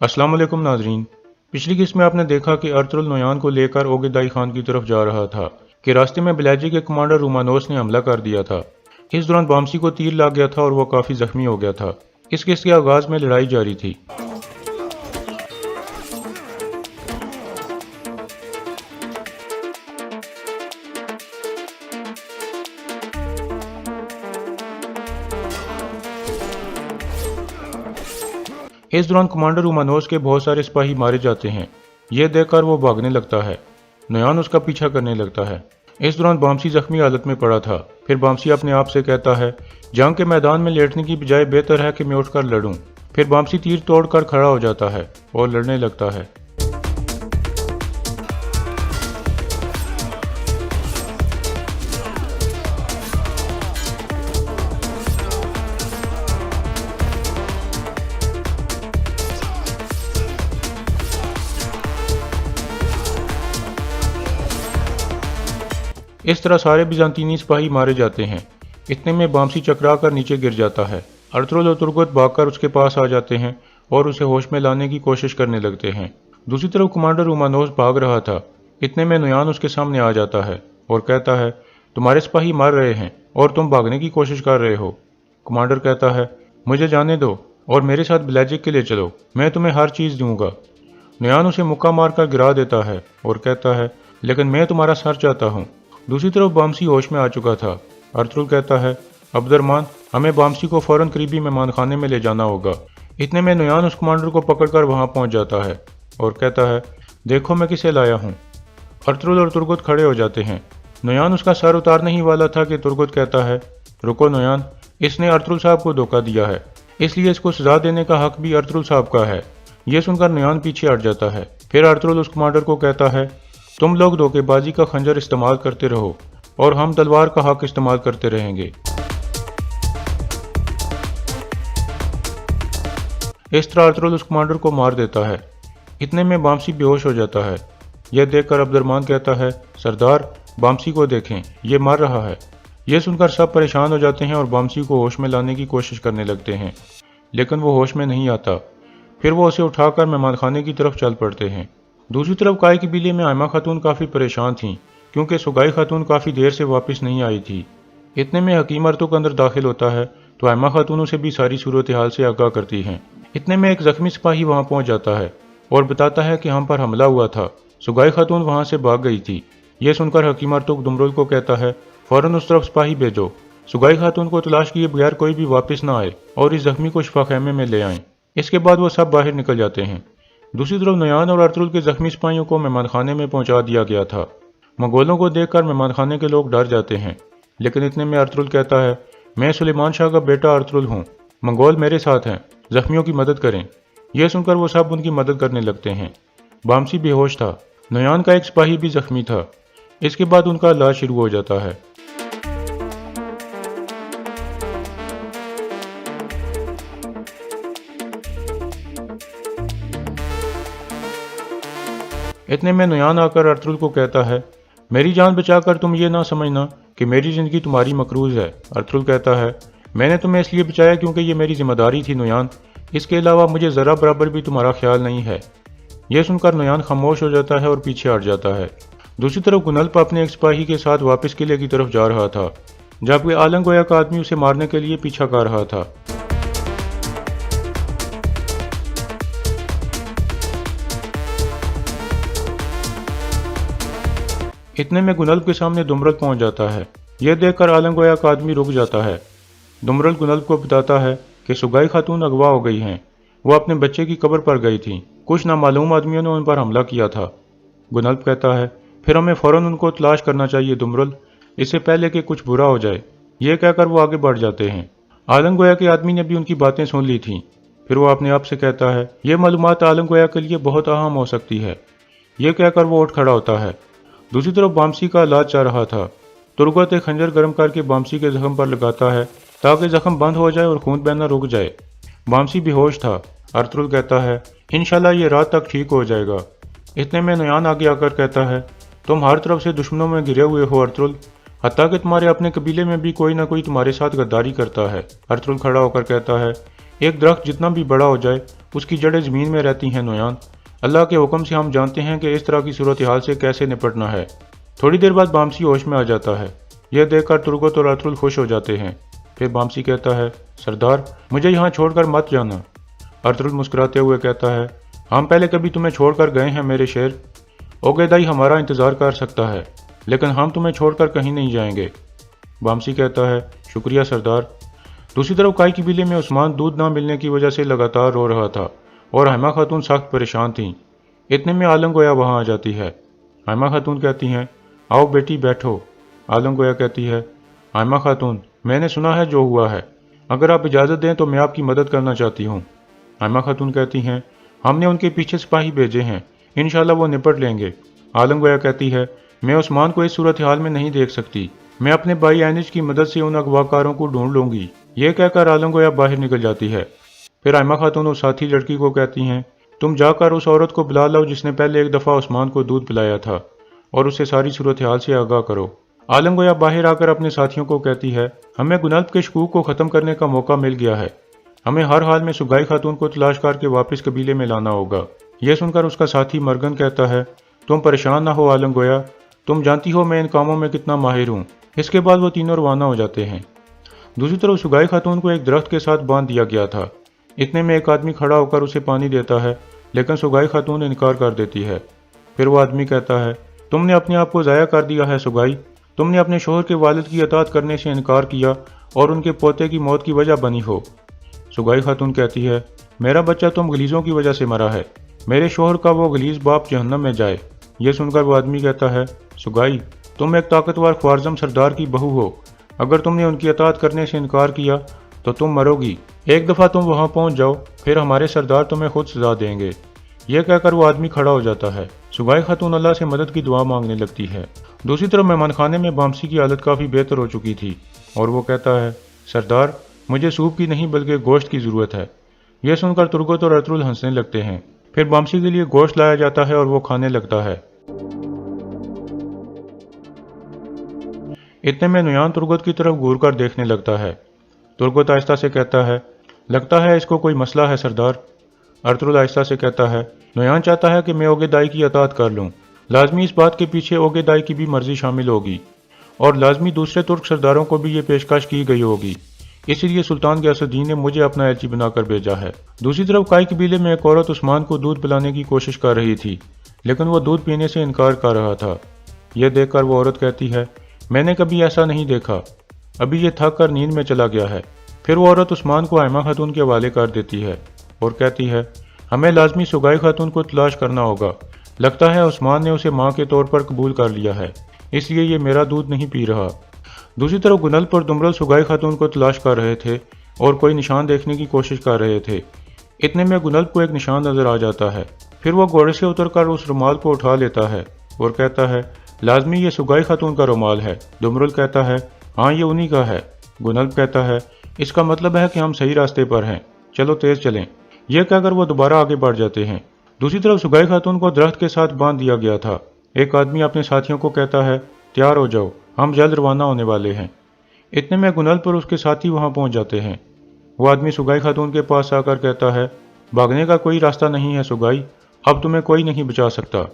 अस्सलाम वालेकुम नाजरीन। पिछली किस्त में आपने देखा कि अर्तुगरुल नोयान को लेकर ओगेदाई खान की तरफ जा रहा था कि रास्ते में बिलाजी के कमांडर रूमानोस ने हमला कर दिया था। इस दौरान बामसी को तीर लग गया था और वो काफ़ी जख्मी हो गया था। इस किस्त के आगाज़ में लड़ाई जारी थी। इस दौरान कमांडर रूमानोस के बहुत सारे सिपाही मारे जाते हैं। यह देखकर वो भागने लगता है। नोयान उसका पीछा करने लगता है। इस दौरान बामसी जख्मी हालत में पड़ा था। फिर बामसी अपने आप से कहता है, जंग के मैदान में लेटने की बजाय बेहतर है कि मैं उठकर लड़ूं। फिर बामसी तीर तोड़कर खड़ा हो जाता है और लड़ने लगता है। इस तरह सारे बिजांतीनी सिपाही मारे जाते हैं। इतने में बामसी चकरा कर नीचे गिर जाता है। अर्तुगरुल और तुर्गत भागकर उसके पास आ जाते हैं और उसे होश में लाने की कोशिश करने लगते हैं। दूसरी तरफ कमांडर रूमानोस भाग रहा था। इतने में नोयान उसके सामने आ जाता है और कहता है, तुम्हारे सिपाही मर रहे हैं और तुम भागने की कोशिश कर रहे हो। कमांडर कहता है, मुझे जाने दो और मेरे साथ बिलाजिक के लिए चलो, मैं तुम्हें हर चीज़ दूंगा। नोयान उसे मुक्का मारकर गिरा देता है और कहता है, लेकिन मैं तुम्हारा सर चाहता हूँ। दूसरी तरफ बामसी होश में आ चुका था। अर्तुगरुल कहता है, अब्दुर्रहमान, हमें बामसी को फौरन करीबी मेहमान खाने में ले जाना होगा। इतने में नोयान उस कमांडर को पकड़कर वहां पहुंच जाता है और कहता है, देखो मैं किसे लाया हूं। अर्तुगरुल और तुर्गत खड़े हो जाते हैं। नोयान उसका सर उतारने ही वाला था कि तुर्गत कहता है, रुको नोयान, इसने अर्तुगरुल साहब को धोखा दिया है, इसलिए इसको सजा देने का हक भी अर्तुगरुल साहब का है। यह सुनकर नोयान पीछे हट जाता है। फिर अर्तुगरुल उस कमांडर को कहता है, तुम लोग धोखेबाजी का खंजर इस्तेमाल करते रहो और हम तलवार का हक इस्तेमाल करते रहेंगे। इस तरह अर्तुगरुल उस कमांडर को मार देता है। इतने में बामसी बेहोश हो जाता है। यह देखकर अब्दुर्रहमान कहता है, सरदार, बामसी को देखें, यह मर रहा है। यह सुनकर सब परेशान हो जाते हैं और बामसी को होश में लाने की कोशिश करने लगते हैं, लेकिन वो होश में नहीं आता। फिर वो उसे उठाकर मेहमान खाने की तरफ चल पड़ते हैं। दूसरी तरफ काय कबीले में आयमा खातून काफ़ी परेशान थीं, क्योंकि सुगाई खातून काफ़ी देर से वापस नहीं आई थी। इतने में हकीम अर्तुग अंदर दाखिल होता है तो आयमा खातून उसे भी सारी सूरत हाल से आगाह करती हैं। इतने में एक जख्मी सिपाही वहां पहुंच जाता है और बताता है कि हम पर हमला हुआ था, सुगाई खातून वहां से भाग गई थी। यह सुनकर हकीम अर्तुग दुमरुल को कहता है, फौरन उस तरफ सिपाही भेजो, सुगाई खातून को तलाश किए बगैर कोई भी वापस न आए और इस जख्मी को शिफा खैमे में ले आएं। इसके बाद वो सब बाहर निकल जाते हैं। दूसरी तरफ नोयान और अर्तुगरुल के जख्मी सिपाहियों को मेहमान खाने में पहुंचा दिया गया था। मंगोलों को देखकर मेहमान खाने के लोग डर जाते हैं, लेकिन इतने में अर्तुगरुल कहता है, मैं सुलेमान शाह का बेटा अर्तुगरुल हूँ, मंगोल मेरे साथ हैं, जख्मियों की मदद करें। यह सुनकर वो सब उनकी मदद करने लगते हैं। बामसी बेहोश था। नोयान का एक सिपाही भी जख्मी था। इसके बाद उनका इलाज शुरू हो जाता है। इतने में नोयान आकर अर्तुगरुल को कहता है, मेरी जान बचाकर तुम ये ना समझना कि मेरी ज़िंदगी तुम्हारी मकरूज है। अर्तुगरुल कहता है, मैंने तुम्हें इसलिए बचाया क्योंकि ये मेरी जिम्मेदारी थी नोयान, इसके अलावा मुझे ज़रा बराबर भी तुम्हारा ख्याल नहीं है। यह सुनकर नोयान खामोश हो जाता है और पीछे हट जाता है। दूसरी तरफ गुनल्प अपने एक सिपाही के साथ वापस किले की तरफ जा रहा था, जबकि आलंगोया का आदमी उसे मारने के लिए पीछा कर रहा था। इतने में गुनल्प के सामने दुमरुल पहुंच जाता है। यह देखकर आलंगोया का आदमी रुक जाता है। दुमरुल गुनल्प को बताता है कि सुगाई खातून अगवा हो गई हैं, वो अपने बच्चे की कब्र पर गई थी, कुछ नामालूम आदमियों ने उन पर हमला किया था। गुनल्प कहता है, फिर हमें फौरन उनको तलाश करना चाहिए दुमरुल, इससे पहले कि कुछ बुरा हो जाए। यह कहकर वो आगे बढ़ जाते हैं। आलंगोया के आदमी ने भी उनकी बातें सुन ली थीं। फिर वो अपने आप से कहता है, यह मालूमात आलंगोया के लिए बहुत अहम हो सकती है। यह कहकर वो उठ खड़ा होता है। दूसरी तरफ बामसी का इलाज चल रहा था। तुर्गत एक खंजर गर्म करके बामसी के जख्म पर लगाता है ताकि जख्म बंद हो जाए और खून बहना रुक जाए। बामसी बेहोश था। अर्तुगरुल कहता है, इंशाल्लाह ये रात तक ठीक हो जाएगा। इतने में नोयान आगे आकर कहता है, तुम हर तरफ से दुश्मनों में गिरे हुए हो अर्तुगरुल, हत्ता कि तुम्हारे अपने कबीले में भी कोई ना कोई तुम्हारे साथ गद्दारी करता है। अर्तुगरुल खड़ा होकर कहता है, एक दरख्त जितना भी बड़ा हो जाए उसकी जड़ें ज़मीन में रहती हैं नोयान। अल्लाह के हुक्म से हम जानते हैं कि इस तरह की सूरत हाल से कैसे निपटना है। थोड़ी देर बाद बामसी होश में आ जाता है। यह देखकर तुर्गत और अर्तुल खुश हो जाते हैं। फिर बामसी कहता है, सरदार मुझे यहाँ छोड़कर मत जाना। अर्तुल मुस्कुराते हुए कहता है, हम पहले कभी तुम्हें छोड़कर गए हैं मेरे शेर। ओगेदाई हमारा इंतज़ार कर सकता है, लेकिन हम तुम्हें छोड़कर कहीं नहीं जाएंगे। बामसी कहता है, शुक्रिया सरदार। दूसरी तरफ काई कबीले में उस्मान दूध ना मिलने की वजह से लगातार रो रहा था और हैमा खातून सख्त परेशान थीं। इतने में आलम गोया वहाँ आ जाती है। हैमा खातून कहती हैं, आओ बेटी बैठो। आलम गोया कहती है, हैमा खातून मैंने सुना है जो हुआ है, अगर आप इजाज़त दें तो मैं आपकी मदद करना चाहती हूँ। हैमा खातून कहती हैं, हमने उनके पीछे सिपाही भेजे हैं, इंशाल्लाह वो निपट लेंगे। आलम गोया कहती है, मैं उस्मान को इस सूरत हाल में नहीं देख सकती, मैं अपने भाई एनिज की मदद से उन अगवाकारों को ढूंढ लूंगी। ये कहकर आलम गोया बाहर निकल जाती है। फिर आयमा खातून उस साथी लड़की को कहती हैं, तुम जाकर उस औरत को बुला लो जिसने पहले एक दफ़ा उस्मान को दूध पिलाया था और उससे सारी सूरत हाल से आगाह करो। आलम गोया बाहर आकर अपने साथियों को कहती है, हमें गुनल्ब के शकूक को ख़त्म करने का मौका मिल गया है, हमें हर हाल में सुगाई खातून को तलाश करके वापस कबीले में लाना होगा। यह सुनकर उसका साथी मरगन कहता है, तुम परेशान ना हो आलम गोया, तुम जानती हो मैं इन कामों में कितना माहिर हूँ। इसके बाद वो तीनों रवाना हो जाते हैं। दूसरी तरफ सुगाई खातून को एक दरख्त के साथ बांध दिया गया था। इतने में एक आदमी खड़ा होकर उसे पानी देता है, लेकिन सुगाई खातून इनकार कर देती है। फिर वो आदमी कहता है, तुमने अपने आप को ज़ाया कर दिया है सुगाई, तुमने अपने शोहर के वालिद की अतात करने से इनकार किया और उनके पोते की मौत की वजह बनी हो। सुगाई खातून कहती है, मेरा बच्चा तुम गलीज़ों की वजह से मरा है, मेरे शोहर का वो गलीज़ बाप जहन्नम में जाए। यह सुनकर वो आदमी कहता है, सुगाई तुम एक ताकतवर ख्वारज़म सरदार की बहू हो, अगर तुमने उनकी अतात करने से इनकार किया तो तुम मरोगी। एक दफ़ा तुम वहाँ पहुँच जाओ, फिर हमारे सरदार तुम्हें खुद सजा देंगे। यह कहकर वो आदमी खड़ा हो जाता है। सुगाई खातून अल्लाह से मदद की दुआ मांगने लगती है। दूसरी तरफ मेहमान खाने में बामसी की हालत काफ़ी बेहतर हो चुकी थी और वो कहता है, सरदार मुझे सूप की नहीं बल्कि गोश्त की ज़रूरत है। यह सुनकर तुर्गत और अर्तुल हंसने लगते हैं। फिर बामसी के लिए गोश्त लाया जाता है और वो खाने लगता है। इतने में नुयान तुर्गत की तरफ घूर कर देखने लगता है। तुर्गत आहिस्ता से कहता है, लगता है इसको कोई मसला है सरदार। अर्तुल आहिस्ता से कहता है, नुयान चाहता है कि मैं ओगेदाई की अतात कर लूँ, लाजमी इस बात के पीछे ओगेदाई की भी मर्जी शामिल होगी और लाजमी दूसरे तुर्क सरदारों को भी ये पेशकश की गई होगी, इसलिए सुल्तान गयासुद्दीन ने मुझे अपना एलची बनाकर भेजा है। दूसरी तरफ काई कबीले में एक औरत उस्मान को दूध पिलाने की कोशिश कर रही थी, लेकिन वो दूध पीने से इनकार कर रहा था। यह देखकर वो औरत कहती है, मैंने कभी ऐसा नहीं देखा, अभी ये थक कर नींद में चला गया है। फिर वो औरत उस्मान को हैमा खातून के हवाले कर देती है और कहती है, हमें लाजमी सुगाई खातून को तलाश करना होगा, लगता है उस्मान ने उसे माँ के तौर पर कबूल कर लिया है, इसलिए ये मेरा दूध नहीं पी रहा। दूसरी तरफ गुनल्ब और दुमरल सुगाई खातून को तलाश कर रहे थे और कोई निशान देखने की कोशिश कर रहे थे। इतने में गुनल्ब को एक निशान नजर आ जाता है। फिर वो घोड़े से उतरकर उस रुमाल को उठा लेता है और कहता है, लाजमी ये सुगाई खातून का रुमाल है। दुमरल कहता है, हाँ ये उन्हीं का है। गुनल्ब कहता है, इसका मतलब है कि हम सही रास्ते पर हैं, चलो तेज चलें। यह कहकर वो दोबारा आगे बढ़ जाते हैं। दूसरी तरफ सुगाई खातून को दरख्त के साथ बांध दिया गया था। एक आदमी अपने साथियों को कहता है, तैयार हो जाओ, हम जल्द रवाना होने वाले हैं। इतने में गुनल्ब पर उसके साथी वहां पहुंच जाते हैं। वो आदमी सुगाई खातून के पास आकर कहता है, भागने का कोई रास्ता नहीं है सुगाई, अब तुम्हें कोई नहीं बचा सकता।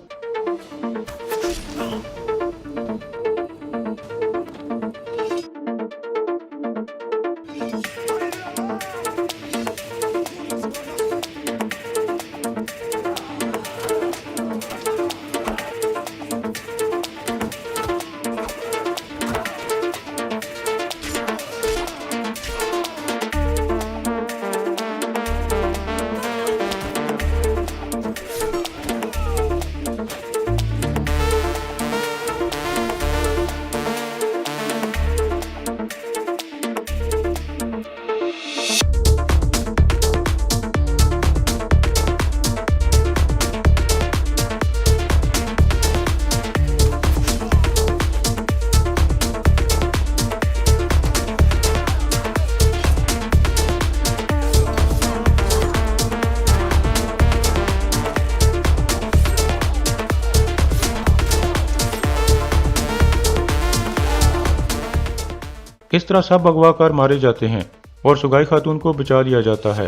इस तरह सब अगवाकार मारे जाते हैं اور سگائی خاتون کو بچا لیا جاتا ہے۔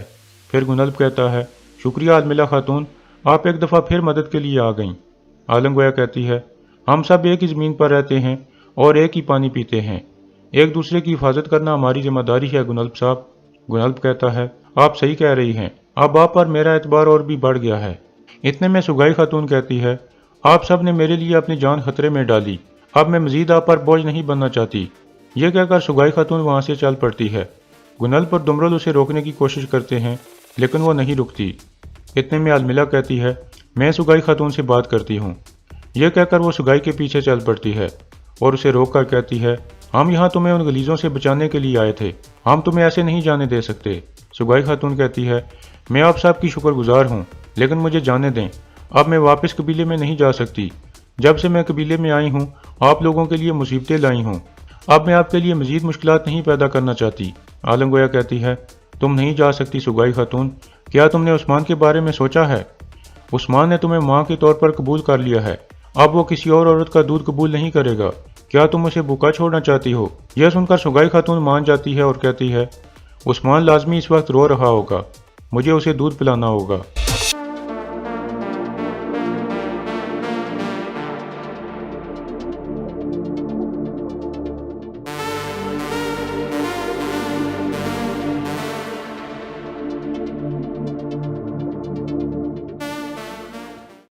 پھر گنلب کہتا ہے، شکریہ عالملہ خاتون، آپ ایک دفعہ پھر مدد کے لیے آ گئیں۔ عالم گویا کہتی ہے، ہم سب ایک ہی زمین پر رہتے ہیں اور ایک ہی پانی پیتے ہیں، ایک دوسرے کی حفاظت کرنا ہماری ذمہ داری ہے گنلب صاحب۔ گنلب کہتا ہے، آپ صحیح کہہ رہی ہیں، اب آپ پر میرا اعتبار اور بھی بڑھ گیا ہے۔ اتنے میں سگائی خاتون کہتی ہے، آپ سب نے میرے لیے اپنی جان خطرے میں ڈالی، اب میں مزید آپ پر بوجھ نہیں بننا چاہتی۔ یہ کہہ کر سگائی خاتون وہاں سے چل پڑتی ہے۔ گنلب اور دمرل اسے روکنے کی کوشش کرتے ہیں لیکن وہ نہیں رکتی۔ اتنے میں المیلا کہتی ہے، میں سگائی خاتون سے بات کرتی ہوں۔ یہ کہہ کر وہ سگائی کے پیچھے چل پڑتی ہے اور اسے روک کر کہتی ہے، ہم یہاں تمہیں ان غلیظوں سے بچانے کے لیے آئے تھے، ہم تمہیں ایسے نہیں جانے دے سکتے۔ سگائی خاتون کہتی ہے، میں آپ سب کی شکر گزار ہوں لیکن مجھے جانے دیں، اب میں واپس قبیلے میں نہیں جا سکتی۔ جب سے میں قبیلے میں آئی ہوں آپ لوگوں کے لیے مصیبتیں لائی ہوں، اب میں آپ کے لیے مزید مشکلات نہیں پیدا کرنا چاہتی۔ عالم گویا کہتی ہے، تم نہیں جا سکتی سگائی خاتون، کیا تم نے عثمان کے بارے میں سوچا ہے؟ عثمان نے تمہیں ماں کے طور پر قبول کر لیا ہے، اب وہ کسی اور عورت کا دودھ قبول نہیں کرے گا، کیا تم اسے بھوکا چھوڑنا چاہتی ہو؟ یہ سن کر سگائی خاتون مان جاتی ہے اور کہتی ہے، عثمان لازمی اس وقت رو رہا ہوگا، مجھے اسے دودھ پلانا ہوگا۔